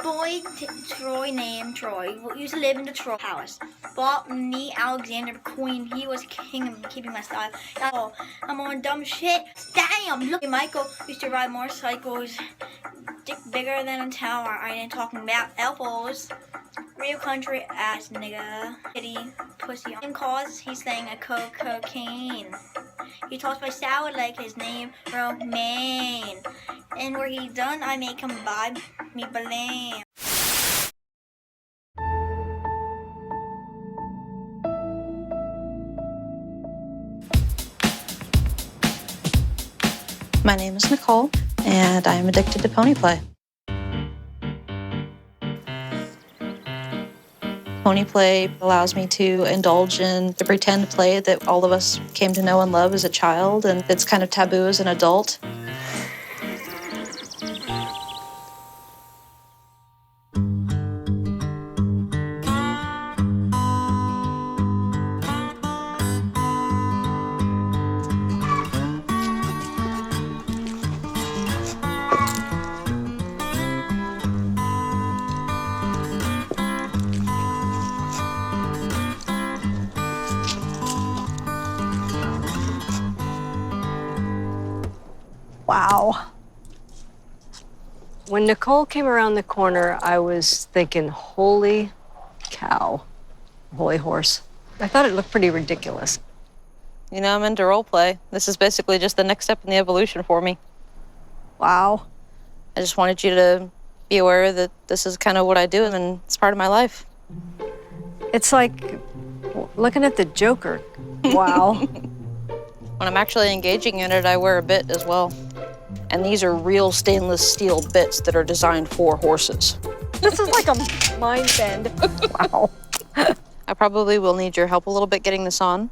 Boy Troy named Troy used to live in the Troy Palace. Bought me Alexander Queen. He was king of keeping my style. Oh, I'm on dumb shit. Damn! Look, Michael used to ride motorcycles. Dick bigger than a tower. I ain't talking about elbows. Real country ass nigga. Kitty pussy. In cause he's saying a cocaine. He talks my sour like his name Romaine. And where he done, I make him buy me blame. My name is Nicole, and I am addicted to pony play. Pony play allows me to indulge in the pretend play that all of us came to know and love as a child, and it's kind of taboo as an adult. Wow. When Nicole came around the corner, I was thinking, holy cow, holy horse. I thought it looked pretty ridiculous. You know, I'm into role play. This is basically just the next step in the evolution for me. Wow. I just wanted you to be aware that this is kind of what I do, and it's part of my life. It's like looking at the Joker. Wow. When I'm actually engaging in it, I wear a bit as well. And these are real stainless steel bits that are designed for horses. This is like a mind bend. Wow. I probably will need your help a little bit getting this on.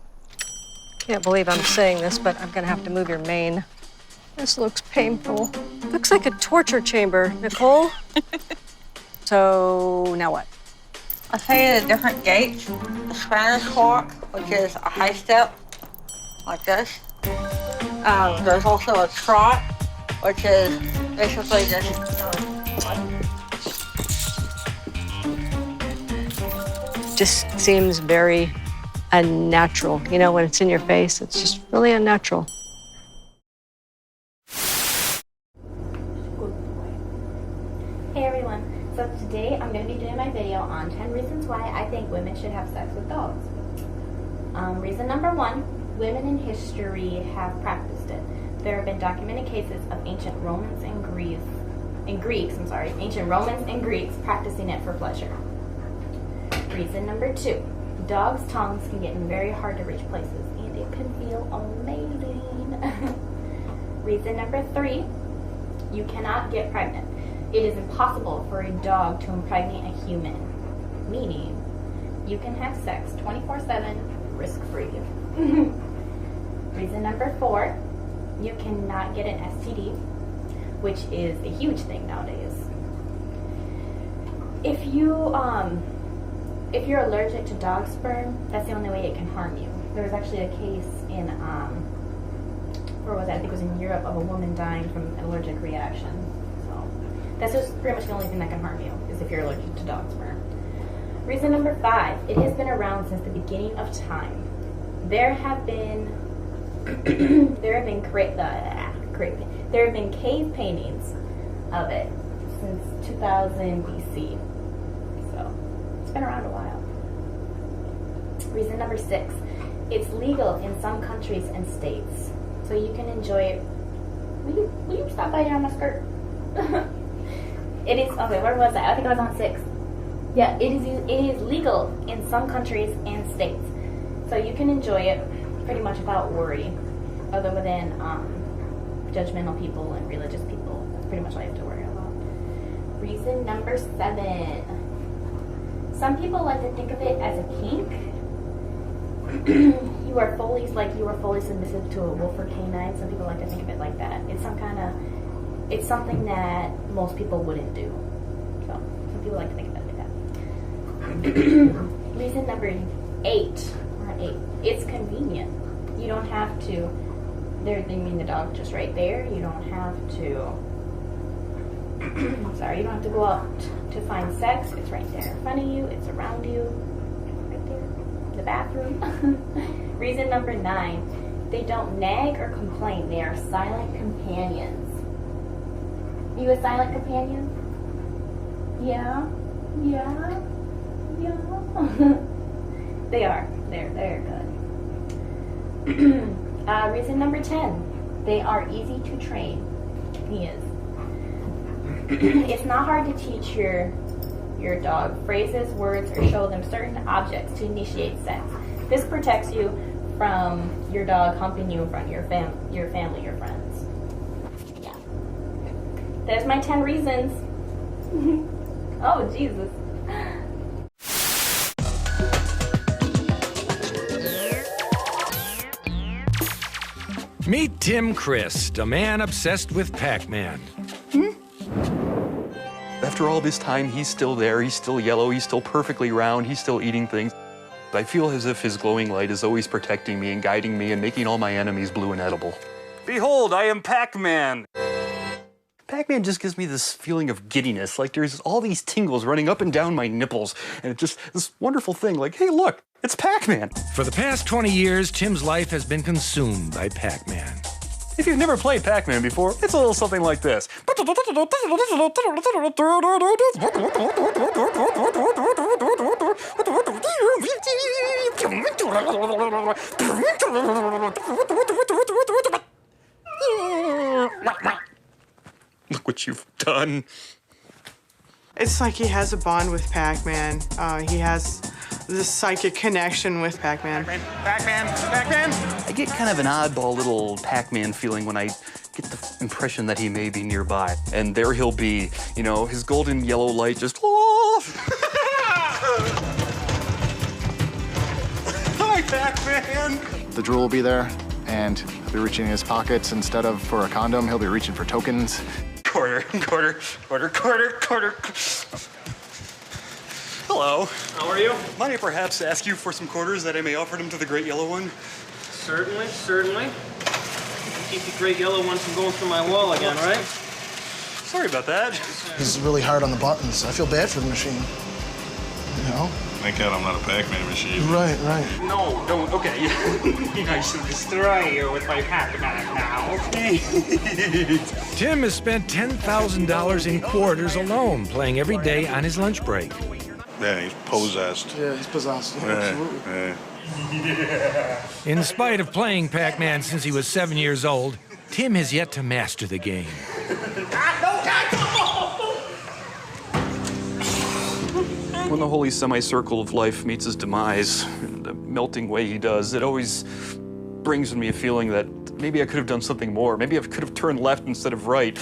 Can't believe I'm saying this, but I'm gonna have to move your mane. This looks painful. Looks like a torture chamber, Nicole. So now what? I'll tell you the different gaits. The Spanish walk, which is a high step, like this. There's also a trot, which is basically just, Just seems very unnatural. You know, when it's in your face, it's just really unnatural. Hey everyone, so today I'm going to be doing my video on 10 reasons why I think women should have sex with dogs. Reason number 1, women in history have practiced it. There have been documented cases of ancient Romans and Greeks practicing it for pleasure. Reason number 2, dogs' tongues can get in very hard to reach places and it can feel amazing. Reason number 3, you cannot get pregnant. It is impossible for a dog to impregnate a human, meaning you can have sex 24/7, risk-free. Reason number 4, you cannot get an STD, which is a huge thing nowadays. If you're allergic to dog sperm, that's the only way it can harm you. There was actually a case in, where was that? I think it was in Europe, of a woman dying from an allergic reaction. So that's just pretty much the only thing that can harm you, is if you're allergic to dog sperm. Reason number 5, it has been around since the beginning of time. There have been cave paintings of it since 2000 BC. So it's been around a while. Reason number 6, it's legal in some countries and states, so you can enjoy it. Will you stop biting on my skirt? It is, okay, where was I? I think I was on 6. Yeah, it is legal in some countries and states, so you can enjoy it pretty much without worry, other than judgmental people and religious people. That's pretty much all you have to worry about. Reason number 7, some people like to think of it as a kink. you are fully submissive to a wolf or canine. Some people like to think of it like that. It's something that most people wouldn't do. So some people like to think of it like that. Reason number 8, it's convenient. You don't have to, the dog's just right there. You don't have to Sorry, you don't have to go out to find sex. It's right there in front of you. It's around you. Right there. The bathroom. Reason number 9. They don't nag or complain. They are silent companions. You a silent companion? Yeah. Yeah. Yeah. They are. They're good. Reason number 10. They are easy to train. He is. It's not hard to teach your dog phrases, words, or show them certain objects to initiate sex. This protects you from your dog humping you in front of your family, your friends. Yeah. There's my 10 reasons. Oh, Jesus. Meet Tim Christ, a man obsessed with Pac-Man. After all this time, he's still there, he's still yellow, he's still perfectly round, he's still eating things. I feel as if his glowing light is always protecting me and guiding me and making all my enemies blue and edible. Behold, I am Pac-Man! Pac-Man just gives me this feeling of giddiness, like there's all these tingles running up and down my nipples, and it's just this wonderful thing, like, hey, look, it's Pac-Man! For the past 20 years, Tim's life has been consumed by Pac-Man. If you've never played Pac-Man before, it's a little something like this. Look what you've done. It's like he has a bond with Pac-Man. He has this psychic connection with Pac-Man. Pac-Man! I get kind of an oddball little Pac-Man feeling when I get the impression that he may be nearby. And there he'll be, you know, his golden yellow light just Hi, Pac-Man! The drool will be there, and he'll be reaching in his pockets. Instead of for a condom, he'll be reaching for tokens. Quarter. Hello. How are you? Might I perhaps ask you for some quarters that I may offer them to the great yellow one? Certainly. Keep the great yellow one from going through my wall again, right? Sorry about that. He's really hard on the buttons. I feel bad for the machine. You know? Thank God I'm not a Pac-Man machine. Right. No, don't. Okay. I should destroy you with my Pac-Man now. Okay. Tim has spent $10,000 in quarters alone, playing every day on his lunch break. Yeah, he's possessed. Yeah, he's possessed. Yeah, absolutely. In spite of playing Pac-Man since he was 7 years old, Tim has yet to master the game. When the holy semicircle of life meets his demise, in the melting way he does, it always brings me a feeling that maybe I could have done something more. Maybe I could have turned left instead of right.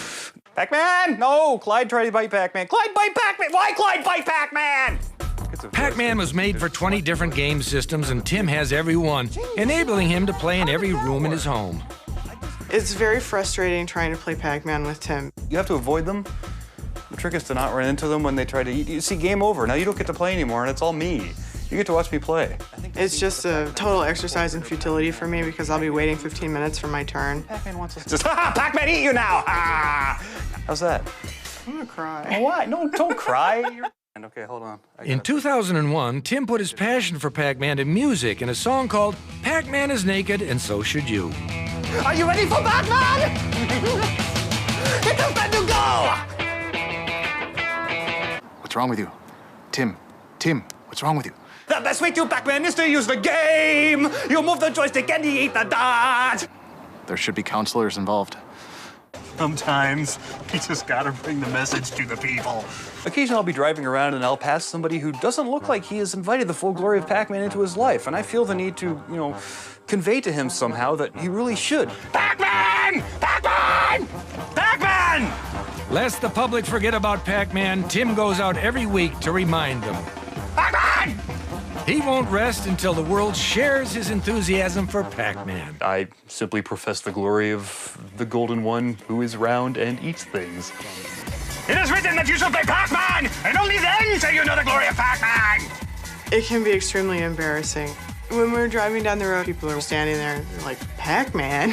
Pac-Man! No! Clyde tried to bite Pac-Man. Clyde bite Pac-Man! Why Clyde bite Pac-Man? Pac-Man was made for 20 different game systems, and Tim has every one, enabling him to play in every room in his home. It's very frustrating trying to play Pac-Man with Tim. You have to avoid them. The trick is to not run into them when they try to eat. You see, game over. Now you don't get to play anymore, and it's all me. You get to watch me play. It's just a total exercise in futility for me because I'll be waiting 15 minutes for my turn. Pac-Man wants us to just, Pac-Man, eat you now! How's that? I'm gonna cry. Oh, why? No, don't cry. Okay, hold on. In 2001, Tim put his passion for Pac-Man to music in a song called Pac-Man is Naked and So Should You. Are you ready for Pac-Man? It's time to go! What's wrong with you? Tim, what's wrong with you? The best way to Pac-Man is to use the game. You move the joystick and you eat the dot. There should be counselors involved. Sometimes you just gotta bring the message to the people. Occasionally I'll be driving around and I'll pass somebody who doesn't look like he has invited the full glory of Pac-Man into his life, and I feel the need to, you know, convey to him somehow that he really should. Pac-Man! Pac-Man! Pac-Man! Lest the public forget about Pac-Man, Tim goes out every week to remind them. Pac-Man! He won't rest until the world shares his enthusiasm for Pac-Man. I simply profess the glory of the Golden One who is round and eats things. It is written that you shall play Pac-Man, and only then shall you know the glory of Pac-Man! It can be extremely embarrassing. When we're driving down the road, people are standing there and they're like, Pac-Man?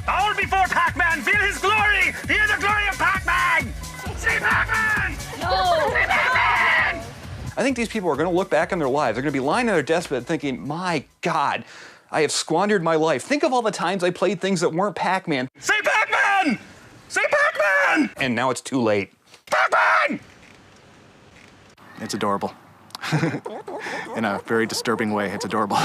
Bow before Pac-Man, feel his glory! Hear the glory of Pac-Man! Say Pac-Man! No! Say Pac-Man! I think these people are going to look back on their lives. They're going to be lying on their deathbed thinking, my God, I have squandered my life. Think of all the times I played things that weren't Pac-Man. Say Pac-Man! Say Pac-Man! And now it's too late. Pac-Man! It's adorable. In a very disturbing way, it's adorable.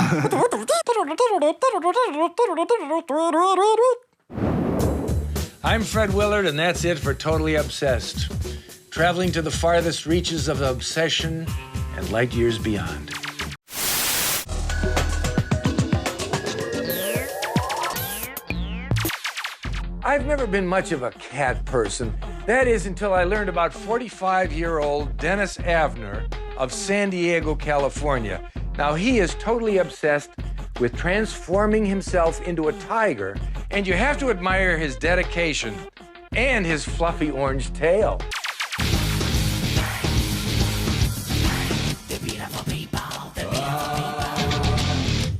I'm Fred Willard, and that's it for Totally Obsessed. Traveling to the farthest reaches of obsession and light years beyond. I've never been much of a cat person. That is until I learned about 45-year-old Dennis Avner of San Diego, California. Now, he is totally obsessed with transforming himself into a tiger, and you have to admire his dedication and his fluffy orange tail.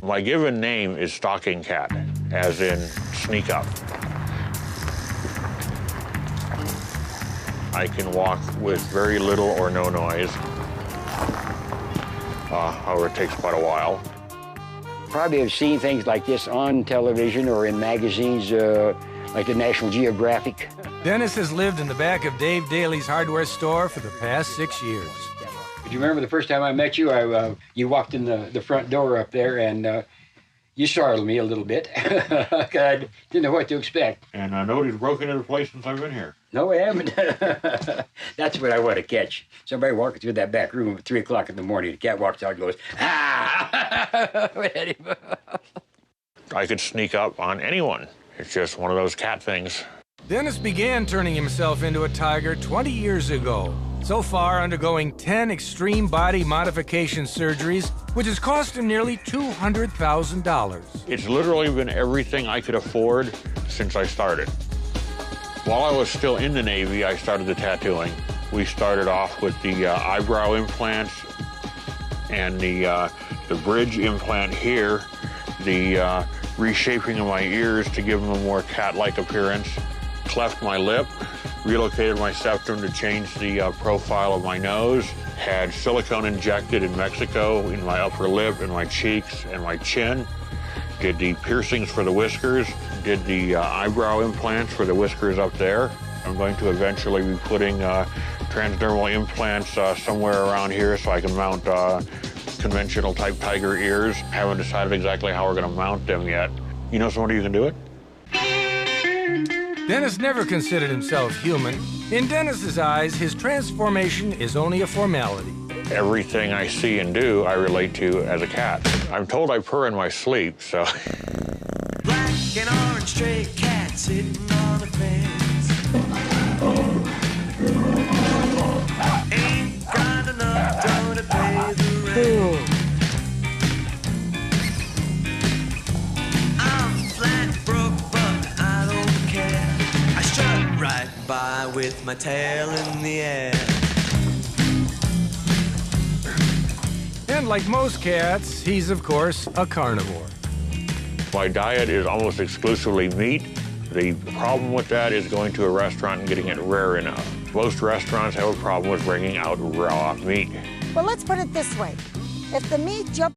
My given name is Stalking Cat, as in sneak up. I can walk with very little or no noise. However, it takes quite a while. Probably have seen things like this on television or in magazines like the National Geographic. Dennis has lived in the back of Dave Daly's hardware store for the past 6 years. Do you remember the first time I met you? You walked in the front door up there, and you startled me a little bit. I didn't know what to expect. And I noticed broken into place since I've been here. No, I haven't. That's what I want to catch. Somebody walking through that back room at 3 o'clock in the morning. The cat walks out and goes, ah! I could sneak up on anyone. It's just one of those cat things. Dennis began turning himself into a tiger 20 years ago. So far, undergoing 10 extreme body modification surgeries, which has cost him nearly $200,000. It's literally been everything I could afford since I started. While I was still in the Navy, I started the tattooing. We started off with the eyebrow implants and the bridge implant here, the reshaping of my ears to give them a more cat-like appearance, cleft my lip, relocated my septum to change the profile of my nose, had silicone injected in Mexico in my upper lip and my cheeks and my chin, did the piercings for the whiskers, did the eyebrow implants for the whiskers up there. I'm going to eventually be putting transdermal implants somewhere around here so I can mount conventional type tiger ears. Haven't decided exactly how we're going to mount them yet. You know somebody who can do it? Dennis never considered himself human. In Dennis's eyes, his transformation is only a formality. Everything I see and do, I relate to as a cat. I'm told I purr in my sleep, so. Black and orange stray cat sitting on a fence. Ain't got enough dough to pay the rent. I'm flat broke, but I don't care. I strut right by with my tail in the air. And like most cats, he's, of course, a carnivore. My diet is almost exclusively meat. The problem with that is going to a restaurant and getting it rare enough. Most restaurants have a problem with bringing out raw meat. Well, let's put it this way. If the meat jumps